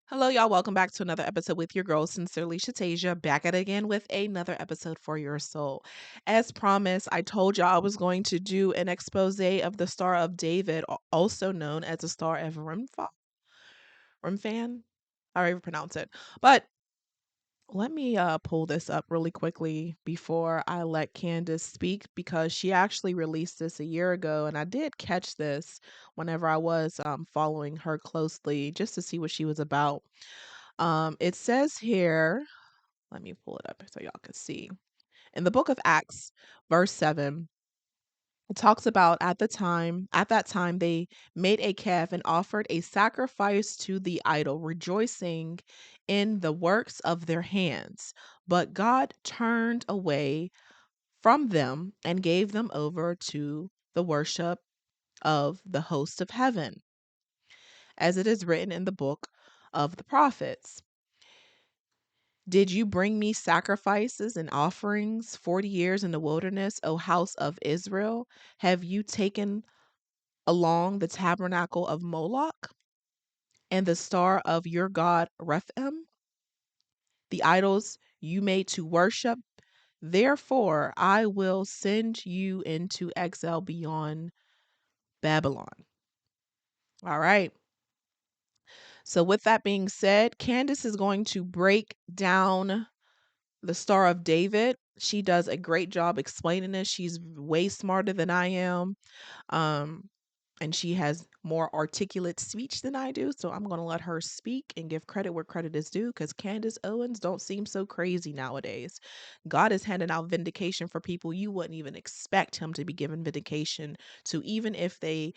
Hello, y'all. Welcome back to another episode with your girl, Sincerely Shatasia, back at it again with another episode for your soul. As promised, I told y'all I was going to do an expose of the Star of David, also known as the Star of Remphan. I even pronounce it. But let me pull this up really quickly before I let Candace speak because she actually released this a year ago, and I did catch this whenever I was following her closely just to see what she was about. It says here, let me pull it up so y'all can see. In the book of Acts, verse 7, it talks about at that time, they made a calf and offered a sacrifice to the idol, rejoicing in the works of their hands. But God turned away from them and gave them over to the worship of the host of heaven, as it is written in the book of the prophets. Did you bring me sacrifices and offerings 40 years in the wilderness, O house of Israel? Have you taken along the tabernacle of Moloch and the star of your god Remphan, the idols you made to worship? Therefore, I will send you into exile beyond Babylon. All right. So, with that being said, Candace is going to break down the Star of David. She does a great job explaining this. She's way smarter than I am. Um, and she has more articulate speech than I do. So I'm going to let her speak and give credit where credit is due because Candace Owens don't seem so crazy nowadays. God is handing out vindication for people you wouldn't even expect him to be given vindication to, even if they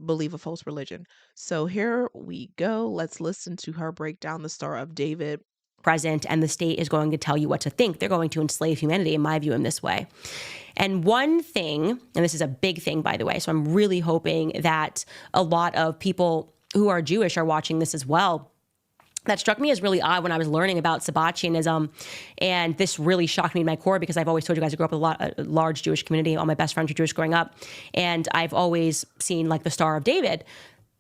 believe a false religion. So here we go. Let's listen to her break down the Star of David. Present, and the state is going to tell you what to think. They're going to enslave humanity, in my view, in this way. And one thing, and this is a big thing, by the way, so I'm really hoping that a lot of people who are Jewish are watching this as well. That struck me as really odd when I was learning about Sabbatianism, and this really shocked me to my core because I've always told you guys I grew up with a large Jewish community. All my best friends were Jewish growing up, and I've always seen like the Star of David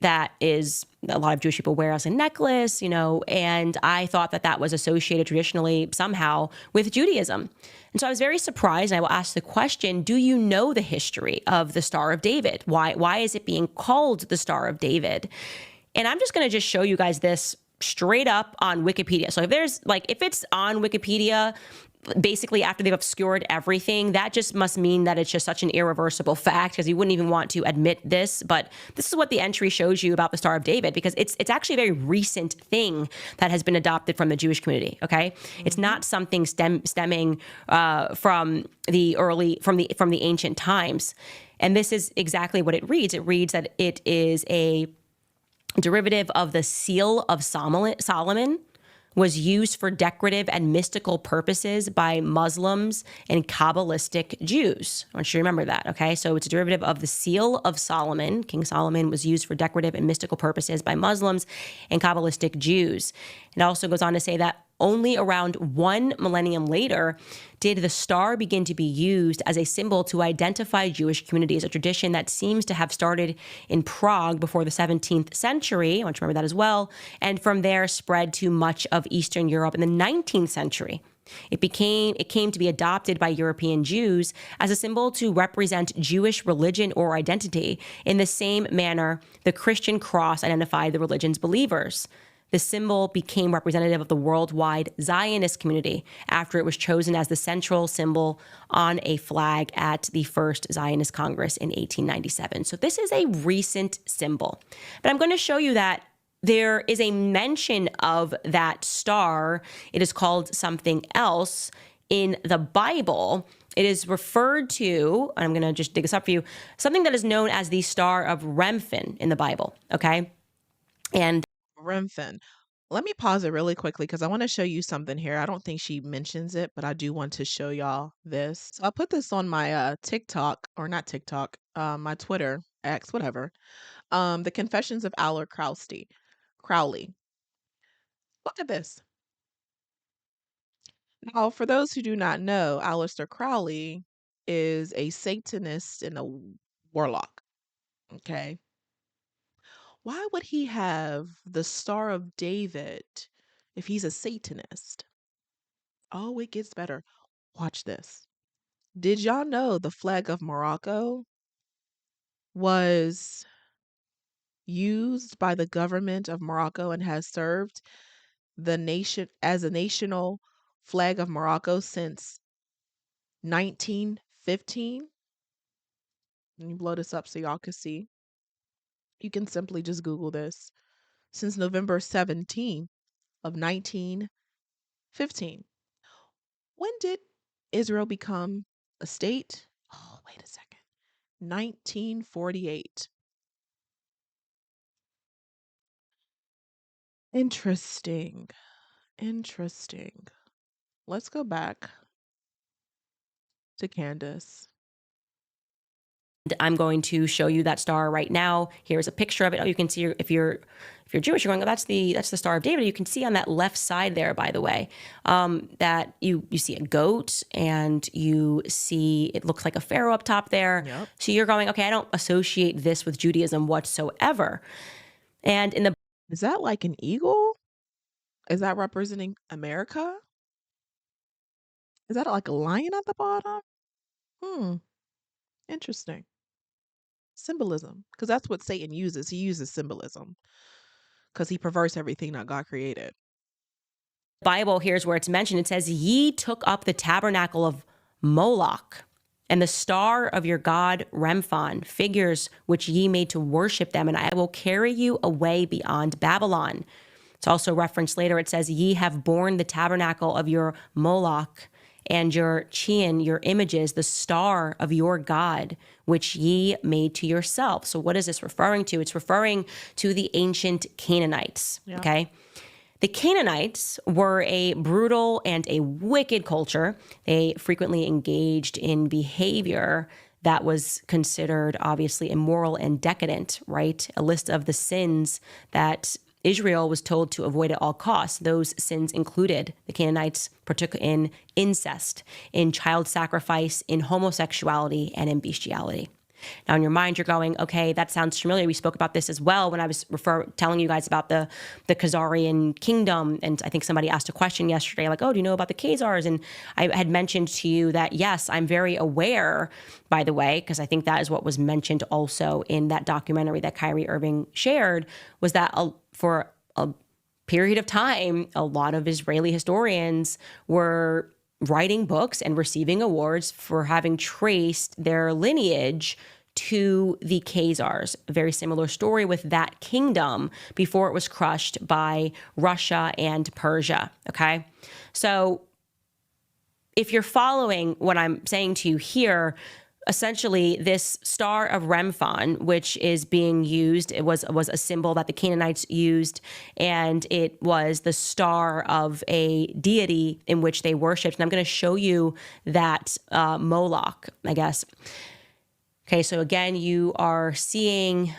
that is a lot of Jewish people wear as a necklace, and I thought that that was associated traditionally somehow with Judaism. And so I was very surprised, and I will ask the question, do you know the history of the Star of David? Why is it being called the Star of David? And I'm just going to just show you guys this straight up on Wikipedia. So if it's on Wikipedia, basically after they've obscured everything, that just must mean that it's just such an irreversible fact because you wouldn't even want to admit this. But this is what the entry shows you about the Star of David, because it's actually a very recent thing that has been adopted from the Jewish community. Okay, it's not something stemming from the ancient times. And this is exactly what it reads. It reads that it is a derivative of the seal of Solomon, was used for decorative and mystical purposes by Muslims and Kabbalistic Jews. I want you to remember that, okay? So it's a derivative of the seal of Solomon. King Solomon was used for decorative and mystical purposes by Muslims and Kabbalistic Jews. It also goes on to say that only around 1 millennium later did the star begin to be used as a symbol to identify Jewish communities, a tradition that seems to have started in Prague before the 17th century. I want you to remember that as well. And from there spread to much of Eastern Europe in the 19th century. It came to be adopted by European Jews as a symbol to represent Jewish religion or identity in the same manner the Christian cross identified the religion's believers. The symbol became representative of the worldwide Zionist community after it was chosen as the central symbol on a flag at the first Zionist Congress in 1897. So this is a recent symbol. But I'm going to show you that there is a mention of that star. It is called something else in the Bible. It is referred to, and I'm going to just dig this up for you, something that is known as the Star of Remphan in the Bible, okay? And Remphan. Let me pause it really quickly because I want to show you something here. I don't think she mentions it, but I do want to show y'all this. So I put this on my TikTok, or not TikTok, my Twitter, X, whatever. The Confessions of Aller Crowley. Look at this. Now, for those who do not know, Aleister Crowley is a Satanist and a warlock. Okay. Why would he have the Star of David if he's a Satanist? Oh, it gets better. Watch this. Did y'all know the flag of Morocco was used by the government of Morocco and has served the nation as a national flag of Morocco since 1915? Let me blow this up so y'all can see. You can simply just Google this. Since November 17th of 1915. When did Israel become a state? Oh, wait a second. 1948. Interesting. Interesting. Let's go back to Candace. I'm going to show you that star right now. Here's a picture of it. Oh, you can see if you're Jewish, you're going, oh, that's the Star of David. You can see on that left side there, by the way, that you see a goat and you see it looks like a pharaoh up top there. Yep. So you're going, okay, I don't associate this with Judaism whatsoever. And in the Is that like an eagle? Is that representing America? Is that like a lion at the bottom? Hmm. Interesting. Symbolism. Because that's what Satan uses. He uses symbolism. Because he perverts everything that God created. Bible, here's where it's mentioned. It says, ye took up the tabernacle of Moloch and the star of your god Remphan, figures which ye made to worship them, and I will carry you away beyond Babylon. It's also referenced later. It says, ye have borne the tabernacle of your Moloch and your Chian, your images, the star of your God, which ye made to yourself. So what is this referring to? It's referring to the ancient Canaanites, okay? The Canaanites were a brutal and a wicked culture. They frequently engaged in behavior that was considered obviously immoral and decadent, right? A list of the sins that Israel was told to avoid at all costs. Those sins included the Canaanites partook in incest, in child sacrifice, in homosexuality, and in bestiality. Now, in your mind, you're going, okay, that sounds familiar. We spoke about this as well when I was telling you guys about the Khazarian kingdom. And I think somebody asked a question yesterday, like, oh, do you know about the Khazars? And I had mentioned to you that, yes, I'm very aware, by the way, because I think that is what was mentioned also in that documentary that Kyrie Irving shared, was that for a period of time, a lot of Israeli historians were writing books and receiving awards for having traced their lineage to the Khazars. A very similar story with that kingdom before it was crushed by Russia and Persia, okay? So if you're following what I'm saying to you here, essentially this star of Remphan, which is being used, it was a symbol that the Canaanites used, and it was the star of a deity in which they worshipped. And I'm going to show you that Moloch, I guess. Okay, so again, you are seeing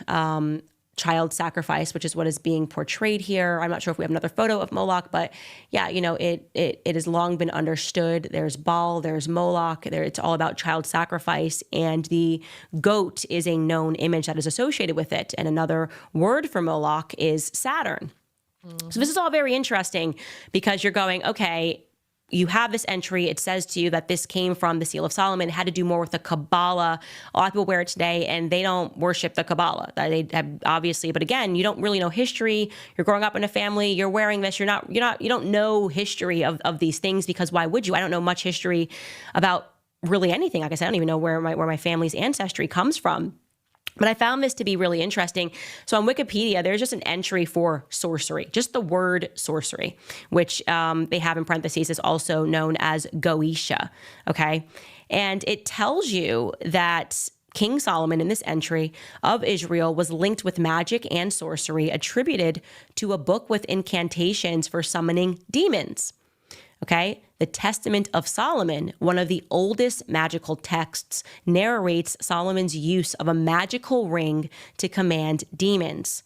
child sacrifice, which is what is being portrayed here. I'm not sure if we have another photo of Moloch, but yeah, you know, it has long been understood. There's Baal, there's Moloch, it's all about child sacrifice, and the goat is a known image that is associated with it. And another word for Moloch is Saturn. So this is all very interesting because you're going, okay, you have this entry. It says to you that this came from the Seal of Solomon. It had to do more with the Kabbalah. A lot of people wear it today, and they don't worship the Kabbalah. They have, obviously, but again, you don't really know history. You're growing up in a family. You're wearing this. You don't know history of these things, because why would you? I don't know much history about really anything. Like I said, I don't even know where my family's ancestry comes from. But I found this to be really interesting. So on Wikipedia, there's just an entry for sorcery, just the word sorcery, which they have in parentheses is also known as Goetia, okay? And it tells you that King Solomon in this entry of Israel was linked with magic and sorcery, attributed to a book with incantations for summoning demons. Okay, the Testament of Solomon, one of the oldest magical texts, narrates Solomon's use of a magical ring to command demons.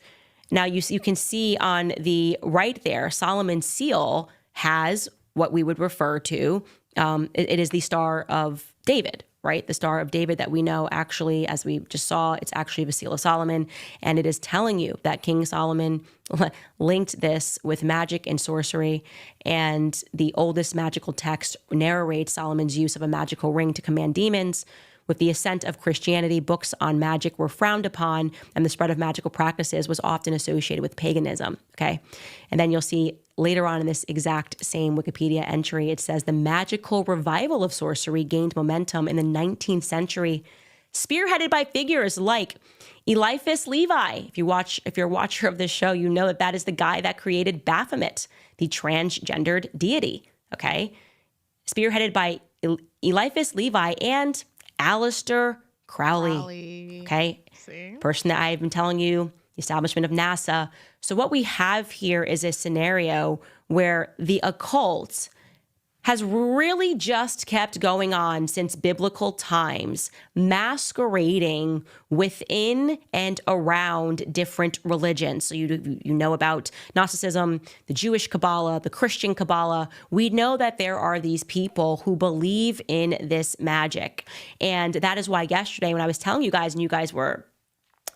Now, you can see on the right there, Solomon's seal has what we would refer to, it is the Star of David, right? The Star of David that we know, actually, as we just saw, it's actually the Seal of Solomon. And it is telling you that King Solomon linked this with magic and sorcery. And the oldest magical text narrates Solomon's use of a magical ring to command demons. With the ascent of Christianity, books on magic were frowned upon, and the spread of magical practices was often associated with paganism. Okay. And then you'll see later on in this exact same Wikipedia entry, it says the magical revival of sorcery gained momentum in the 19th century, spearheaded by figures like Eliphas Levi. If you're a watcher of this show, you know that is the guy that created Baphomet, the transgendered deity. Okay. Spearheaded by Eliphas Levi and Aleister Crowley. Okay. See? Person that I've been telling you, the establishment of NASA. So what we have here is a scenario where the occult has really just kept going on since biblical times, masquerading within and around different religions. So you know about Gnosticism, the Jewish Kabbalah, the Christian Kabbalah. We know that there are these people who believe in this magic. And that is why yesterday when I was telling you guys, and you guys were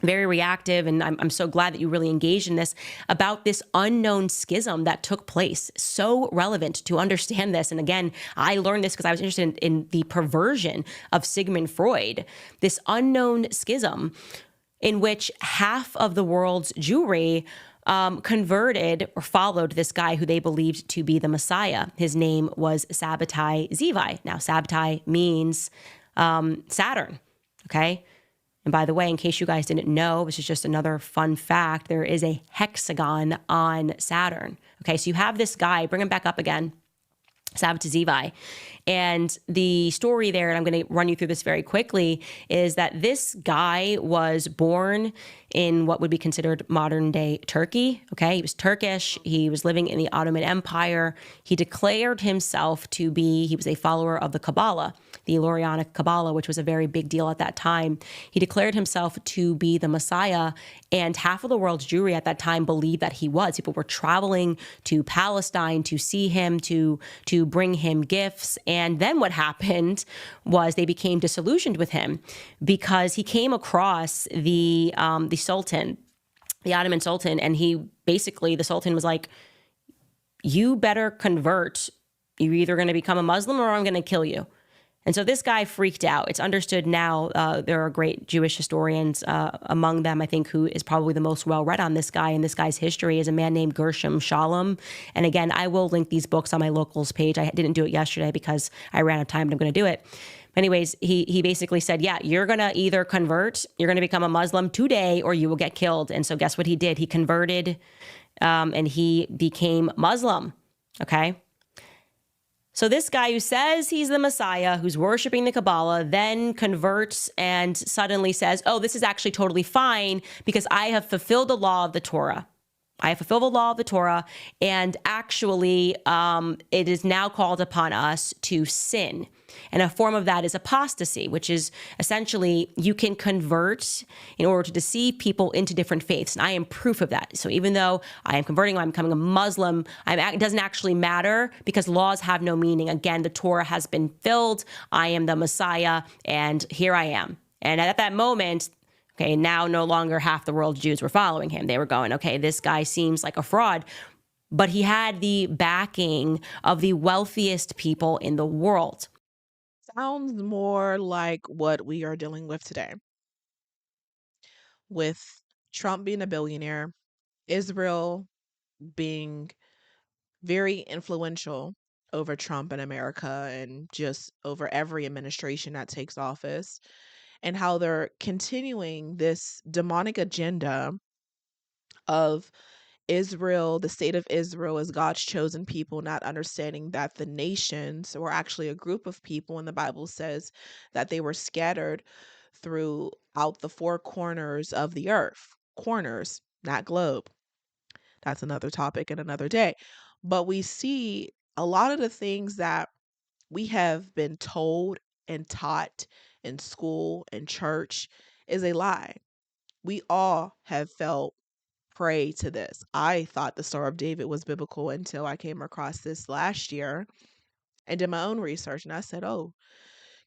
very reactive, and I'm so glad that you really engaged in this, about this unknown schism that took place. So relevant to understand this. And again, I learned this because I was interested in the perversion of Sigmund Freud, this unknown schism in which half of the world's Jewry converted or followed this guy who they believed to be the Messiah. His name was Sabbatai Zevi. Now, Sabbatai means Saturn, okay? And by the way, in case you guys didn't know, this is just another fun fact, there is a hexagon on Saturn. Okay, so you have this guy, bring him back up again, Sabbatai Zevi. And the story there, and I'm going to run you through this very quickly, is that this guy was born in what would be considered modern day Turkey. Okay, he was Turkish. He was living in the Ottoman Empire. He declared himself to be, he was a follower of the Kabbalah, the Lurianic Kabbalah, which was a very big deal at that time. He declared himself to be the Messiah, and half of the world's Jewry at that time believed that he was. People were traveling to Palestine to see him, to bring him gifts. And then what happened was they became disillusioned with him because he came across the Sultan, the Ottoman Sultan, and the Sultan was like, you better convert. You're either going to become a Muslim or I'm going to kill you. And so this guy freaked out. It's understood now. There are great Jewish historians among them, I think, who is probably the most well-read on this guy and this guy's history is a man named Gershom Shalom. And again, I will link these books on my locals page. I didn't do it yesterday because I ran out of time, but I'm going to do it. Anyways, he basically said, yeah, you're going to either convert, you're going to become a Muslim today, or you will get killed. And so guess what he did? He converted and he became Muslim. Okay. So this guy who says he's the Messiah, who's worshiping the Kabbalah, then converts and suddenly says, oh, this is actually totally fine because I have fulfilled the law of the Torah. I have fulfilled the law of the Torah, and actually it is now called upon us to sin. And a form of that is apostasy, which is essentially you can convert in order to deceive people into different faiths. And I am proof of that. So even though I am converting, I'm becoming a Muslim, it doesn't actually matter because laws have no meaning. Again, the Torah has been filled. I am the Messiah, and here I am. And at that moment, okay, now no longer half the world's Jews were following him. They were going, okay, this guy seems like a fraud. But he had the backing of the wealthiest people in the world. Sounds more like what we are dealing with today, with Trump being a billionaire, Israel being very influential over Trump and America and just over every administration that takes office, and how they're continuing this demonic agenda of Israel, the state of Israel, as God's chosen people, not understanding that the nations were actually a group of people, and the Bible says that they were scattered throughout the four corners of the earth. Corners, not globe. That's another topic and another day. But we see a lot of the things that we have been told and taught in school and church is a lie. We all have felt prey to this. I thought the Star of David was biblical until I came across this last year and did my own research. And I said, oh,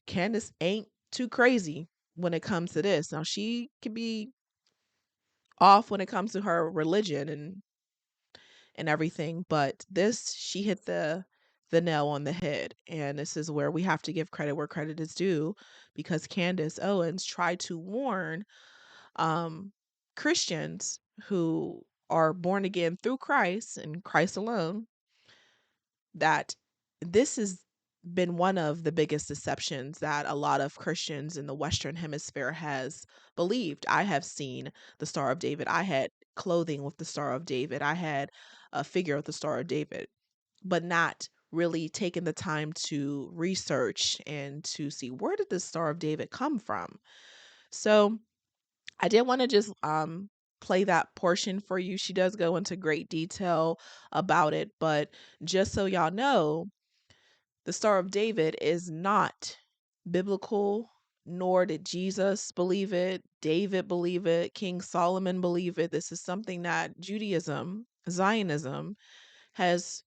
Candace ain't too crazy when it comes to this. Now she can be off when it comes to her religion and everything, but this she hit the nail on the head. And this is where we have to give credit where credit is due, because Candace Owens tried to warn um Christians who are born again through Christ and Christ alone that this has been one of the biggest deceptions that a lot of Christians in the Western Hemisphere has believed. I have seen the Star of David. I had clothing with the Star of David. I had a figure of the Star of David, but not really taking the time to research and to see where did the Star of David come from. So I did want to just play that portion for you. She does go into great detail about it, but just so y'all know, the Star of David is not biblical, nor did Jesus believe it, David believe it, King Solomon believe it. This is something that Judaism, Zionism, has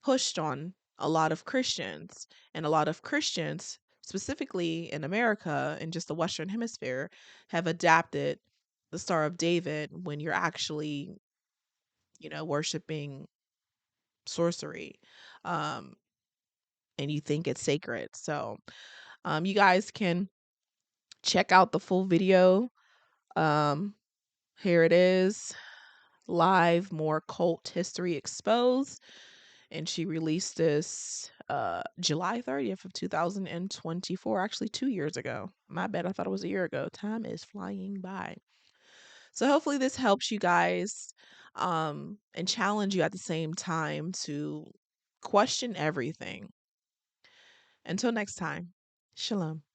pushed on a lot of Christians. And a lot of Christians, specifically in America and just the Western Hemisphere, have adapted the Star of David when you're actually, worshiping sorcery. Um, and you think it's sacred. So, you guys can check out the full video. Um, Here it is, live, more cult history exposed. And she released this July 30th of 2024, actually 2 years ago. My bad, I thought it was a year ago. Time is flying by. So hopefully this helps you guys and challenge you at the same time to question everything. Until next time, shalom.